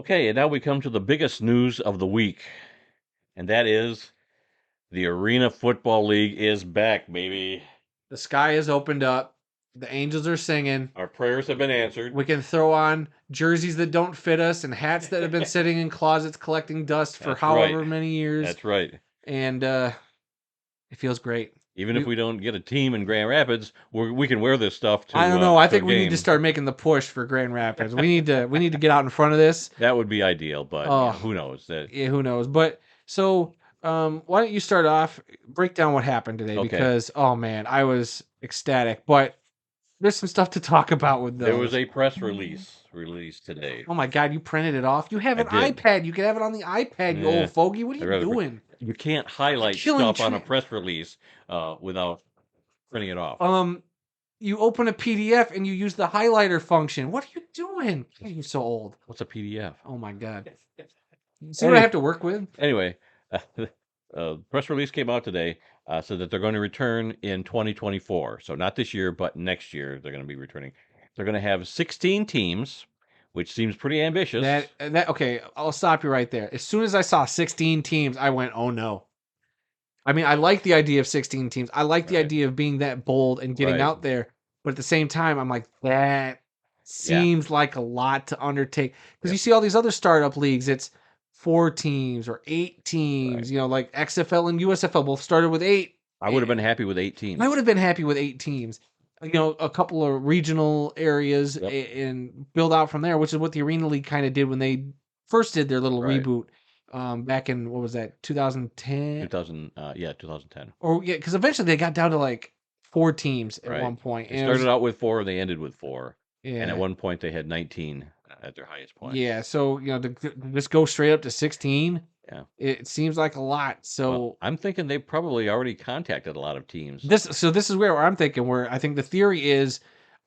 Okay, and now we come to the biggest news of the week, and that is the Arena Football League is back, baby. The sky is opened up. The angels are singing. Our prayers have been answered. We can throw on jerseys that don't fit us and hats that have been sitting in closets collecting dust for That's right. however many years. That's right. And it feels great. Even if we don't get a team in Grand Rapids, we can wear this stuff to I don't know. I to a think we need to game. start making the push for Grand Rapids. We need to get out in front of this. That would be ideal, but Oh, who knows? yeah, who knows? But so, why don't you start off? Break down what happened today Okay. because oh man, I was ecstatic. But there's some stuff to talk about with those. There was a press release today. Oh my God, you printed it off? You have an I did. iPad. You can have it on the iPad, you Yeah. old fogey. What are I'd you rather- doing? You can't highlight Killing stuff on a tra- press release without printing it off. You open a PDF and you use the highlighter function. What are you doing? You're so old. What's a PDF? Oh my God. See what I have to work with? Anyway, press release came out today, said that they're going to return in 2024. So not this year, but next year they're going to be returning. They're going to have 16 teams, which seems pretty ambitious. Okay, I'll stop you right there. As soon as I saw 16 teams, I went, oh no. I mean, I like the idea of 16 teams. I like the Right. idea of being that bold and getting Right. out there. But at the same time, I'm like, that seems like a lot to undertake. Because you see all these other startup leagues, it's 4 teams or 8 teams. Right. You know, like XFL and USFL both started with 8. I would have been happy with 8 teams. I would have been happy with 8 teams. You know, a couple of regional areas and build out from there, which is what the Arena League kind of did when they first did their little reboot back in, what was that, 2010? 2010. Or yeah, because eventually they got down to like 4 teams at one point. They started out with 4, they ended with 4. Yeah. And at one point they had 19 at their highest point. Yeah, so you know, to just go straight up to 16. Yeah. It seems like a lot. So well, I'm thinking they probably already contacted a lot of teams. This is where I'm thinking. Where I think the theory is,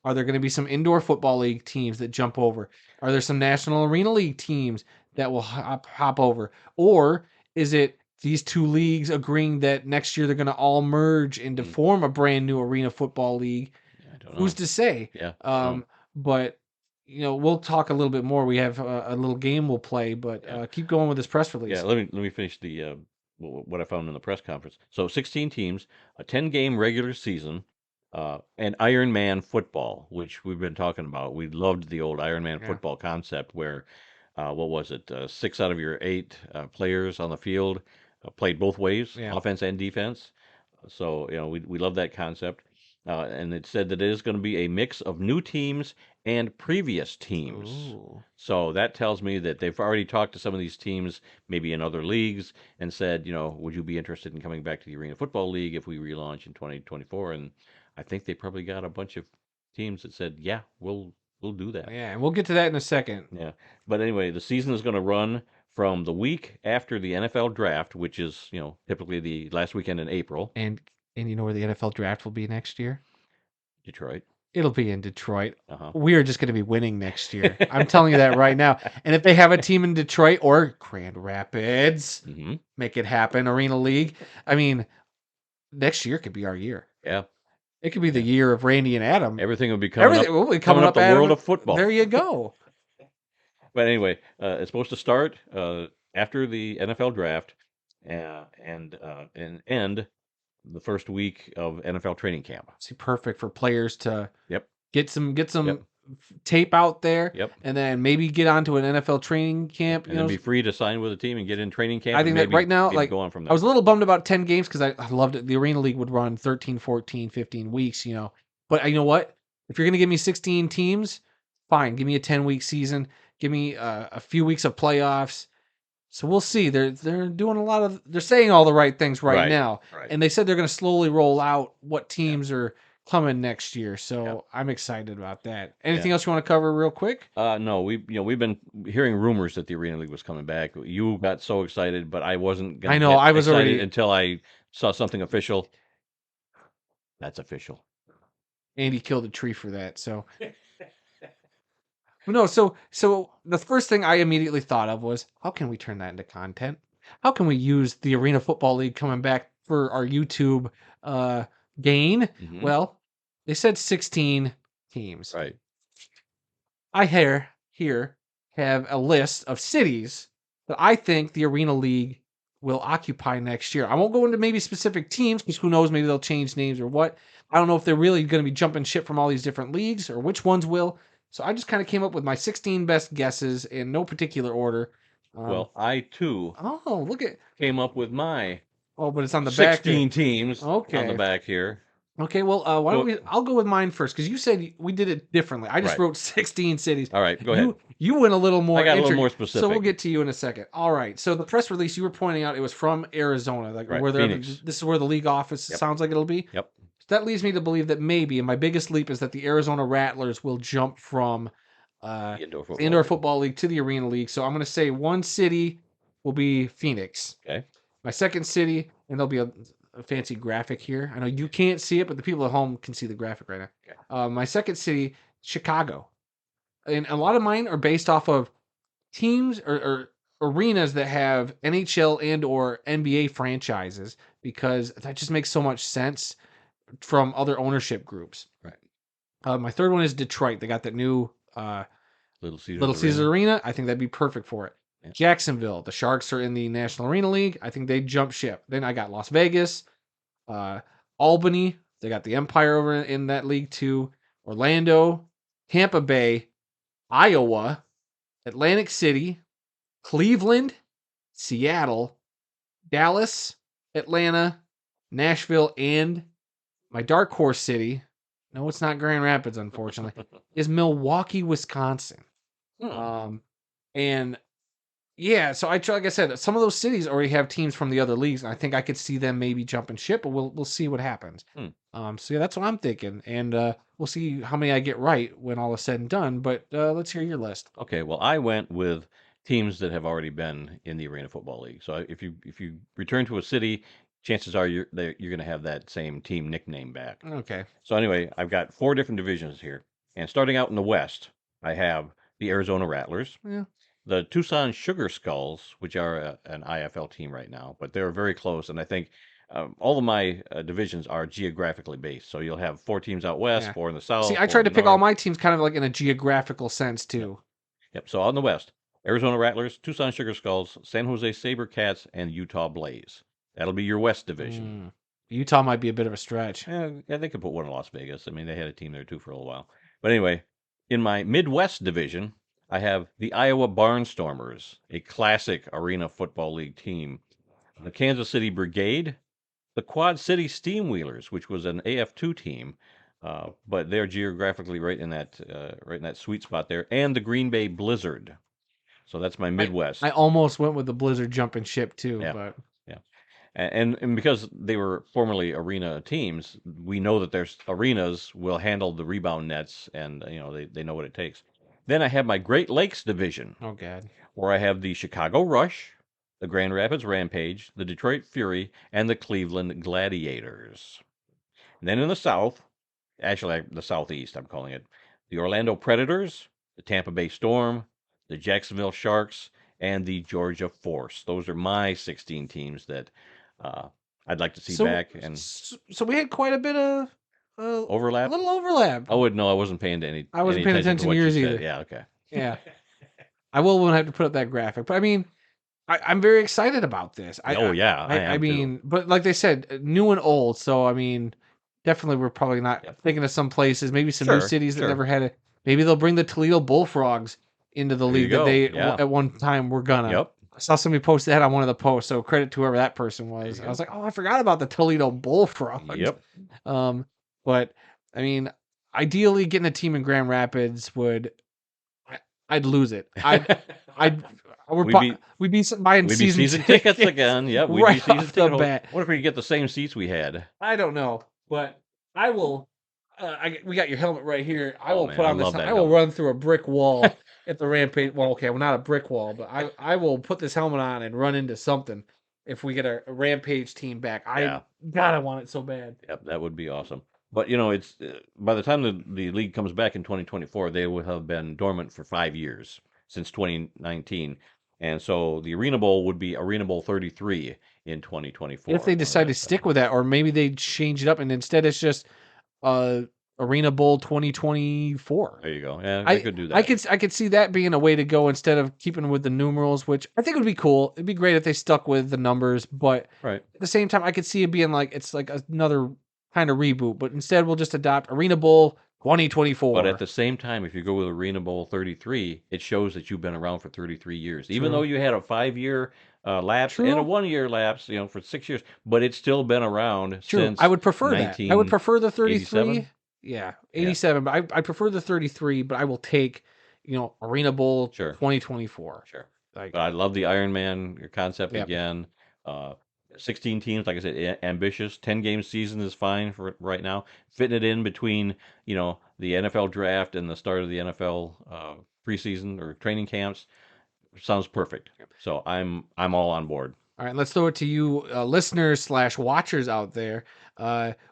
are there going to be some indoor football league teams that jump over? Are there some National Arena League teams that will hop over? Or is it these 2 leagues agreeing that next year they're going to all merge and to form a brand new Arena Football League? I don't know. Who's to say? Yeah. But you know, we'll talk a little bit more. We have a little game we'll play, but keep going with this press release. Yeah, let me finish the what I found in the press conference. So 16 teams, a 10-game regular season, and Iron Man football, which we've been talking about. We loved the old Iron Man football concept where, what was it, 6 out of your 8 players on the field played both ways, offense and defense. So, you know, we love that concept. And it said that it is going to be a mix of new teams and previous teams. Ooh. So that tells me that they've already talked to some of these teams, maybe in other leagues, and said, you know, would you be interested in coming back to the Arena Football League if we relaunch in 2024? And I think they probably got a bunch of teams that said, yeah, we'll do that. Yeah, and we'll get to that in a second. Yeah. But anyway, the season is going to run from the week after the NFL draft, which is, you know, typically the last weekend in April. And you know where the NFL draft will be next year? Detroit. It'll be in Detroit. Uh-huh. We are just going to be winning next year. I'm telling you that right now. And if they have a team in Detroit or Grand Rapids, make it happen, Arena League. I mean, next year could be our year. Yeah. It could be the year of Randy and Adam. Everything will be coming up the Adam. world of football. There you go. But anyway, it's supposed to start after the NFL draft and end the first week of NFL training camp. See, perfect for players to get some tape out there, and then maybe get onto an NFL training camp. And then be free to sign with a team and get in training camp. I think that right now, like, go on from there. I was a little bummed about 10 games because I loved it. The Arena League would run 13, 14, 15 weeks, you know. But you know what? If you're going to give me 16 teams, fine. Give me a 10-week season. Give me a few weeks of playoffs. So we'll see. They're doing they're saying all the right things right now. Right. And they said they're going to slowly roll out what teams are coming next year. So I'm excited about that. Anything else you want to cover real quick? No, we've been hearing rumors that the Arena League was coming back. You got so excited, but I wasn't going to I was already until I saw something official. That's official. Andy killed a tree for that, so no, so the first thing I immediately thought of was, how can we turn that into content? How can we use the Arena Football League coming back for our YouTube gain? Well, they said 16 teams. Right. I hear have a list of cities that I think the Arena League will occupy next year. I won't go into maybe specific teams because who knows, maybe they'll change names or what. I don't know if they're really going to be jumping ship from all these different leagues or which ones will. So I just kind of came up with my 16 best guesses in no particular order. Um, Well, I too oh, look at. came up with my Oh, but it's on the back there. 16 teams on the Okay. back here. Okay, well, why don't Go we? I'll go with mine first because you said we did it differently. I just right. wrote 16 cities. All right, go ahead. You went a little I more got a little intricate, more so we'll specific. get to you in a second. All right. So the press release you were pointing out, it was from Arizona, like Right, where they're. Phoenix. This is where the league office Yep. sounds like it'll be. Yep. That leads me to believe that maybe, and my biggest leap is that the Arizona Rattlers will jump from The indoor the football indoor league. football league to the arena league. So I'm going to say one city will be Phoenix. Okay. My second city, and there'll be a fancy graphic here. I know you can't see it, but the people at home can see the graphic right now. Okay. My second city, Chicago, and a lot of mine are based off of teams or arenas that have NHL and or NBA franchises because that just makes so much sense from other ownership groups. Right. My third one is Detroit. They got that new Little Caesars Little Caesars Arena. Arena. I think that'd be perfect for it. Yeah. Jacksonville. The Sharks are in the National Arena League. I think they jump ship. Then I got Las Vegas, Albany. They got the Empire over in that league too. Orlando, Tampa Bay, Iowa, Atlantic City, Cleveland, Seattle, Dallas, Atlanta, Nashville, and my dark horse city. No, it's not Grand Rapids, unfortunately. Is Milwaukee, Wisconsin. Hmm. And yeah, so I try, like I said, some of those cities already have teams from the other leagues, and I think I could see them maybe jumping ship, but we'll see what happens. Hmm. So yeah, that's what I'm thinking, and we'll see how many I get right when all is said and done. But let's hear your list. Okay, well, I went with teams that have already been in the Arena Football League. So if you return to a city, chances are you're going to have that same team nickname back. Okay. So anyway, I've got 4 different divisions here, and starting out in the West, I have the Arizona Rattlers, Yeah. the Tucson Sugar Skulls, which are an IFL team right now, but they're very close, and I think all of my divisions are geographically based. So you'll have 4 teams out west, Yeah. 4 in the south, See, I 4 tried in to the pick all north. my teams kind of like in a geographical sense Yep. too. Yep. So out in the West, Arizona Rattlers, Tucson Sugar Skulls, San Jose SaberCats, and Utah Blaze. That'll be your West division. Utah might be a bit of a stretch. Yeah, they could put one in Las Vegas. I mean, they had a team there too for a little while. But anyway, in my Midwest division, I have the Iowa Barnstormers, a classic Arena Football League team, the Kansas City Brigade, the Quad City Steamwheelers, which was an AF2 team, but they're geographically right in that sweet spot there, and the Green Bay Blizzard. So that's my Midwest. I almost went with the Blizzard jumping ship too, Yeah. but Yeah. And because they were formerly arena teams, we know that there's arenas will handle the rebound nets, and they know what it takes. Then I have my Great Lakes division, oh god. where I have the Chicago Rush, the Grand Rapids Rampage, the Detroit Fury, and the Cleveland Gladiators. And then in the South, actually the Southeast, I'm calling it, the Orlando Predators, the Tampa Bay Storm, the Jacksonville Sharks, and the Georgia Force. Those are my 16 teams that uh, I'd like to see back and So we had quite a bit of a overlap. little overlap. Oh, no, I wasn't paying any. I wasn't any paying attention attention to what to you yours said. either. Yeah, okay. Yeah. I will have to put up that graphic. But I mean, I'm very excited about this. Oh yeah, I am too. mean, but like they said, new and old. So I mean, definitely we're probably not Yep. thinking of some places, maybe some new Sure, cities that sure. never had it. Maybe they'll bring the Toledo Bullfrogs into the There you league that go. they Yeah. at one time were gonna. Yep. I saw somebody post that on one of the posts, so credit to whoever that person was. you I was like, oh, I forgot about the Toledo Bullfrogs. Yep. But I mean, ideally, getting a team in Grand Rapids I'd lose it. We'd be buying We'd be season tickets again. Yep, we'd right be season off the ticket. bat. What if we could get the same seats we had? I don't know, but I will. We got your helmet right here. I Oh, will man, put I on this. love that I will helmet. run through a brick wall at the Rampage. Well, okay, well, not a brick wall, but I will put this helmet on and run into something if we get a Rampage team back. Yeah. God, I want it so bad. Yep, that would be awesome. But it's by the time the league comes back in 2024, they will have been dormant for 5 years since 2019, and so the Arena Bowl would be Arena Bowl 33 in 2024. If they decide to stick with that, or maybe they change it up and instead it's just Arena Bowl 2024. There you go. Yeah, they I could do I that. could I could see that being a way to go instead of keeping with the numerals, which I think would be cool. It'd be great if they stuck with the numbers, but Right. at the same time, I could see it being like it's like another kind of reboot. But instead, we'll just adopt Arena Bowl But at 2024. the same time, if you go with Arena Bowl 33, it shows that you've been around for 33 years. Even though True. you had a 5 year lapse and a True. 1 year lapse, for 6 years, but it's still been around True. I since would prefer that. I would prefer the 33. 1987. Yeah, Yeah, 87, but I prefer the 33, but I will take, Arena Bowl sure. 2024. Sure. Like, But I love the Iron Man concept yep. again. 16 teams, like I said, ambitious. 10-game season is fine for right now. Fitting it in between, the NFL draft and the start of the NFL preseason or training camps sounds perfect. So I'm all on board. All right, let's throw it to you, listeners/watchers out there.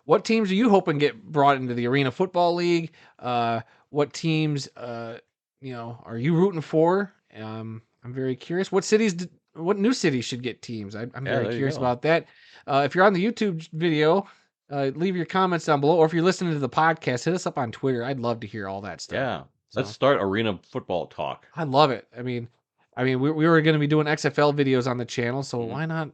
What teams are you hoping get brought into the Arena Football League? What teams, are you rooting for? I'm very curious. What new cities should get teams? I'm Yeah, very there you curious go. about that. If you're on the YouTube video, leave your comments down below, or if you're listening to the podcast, hit us up on Twitter. I'd love to hear all that stuff. Yeah. Let's So. start arena football talk. I love it. I mean, we were going to be doing XFL videos on the channel, so Mhm. why not?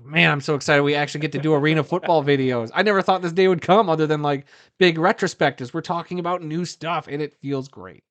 Man, I'm so excited we actually get to do arena football videos. I never thought this day would come other than like big retrospectives. We're talking about new stuff and it feels great.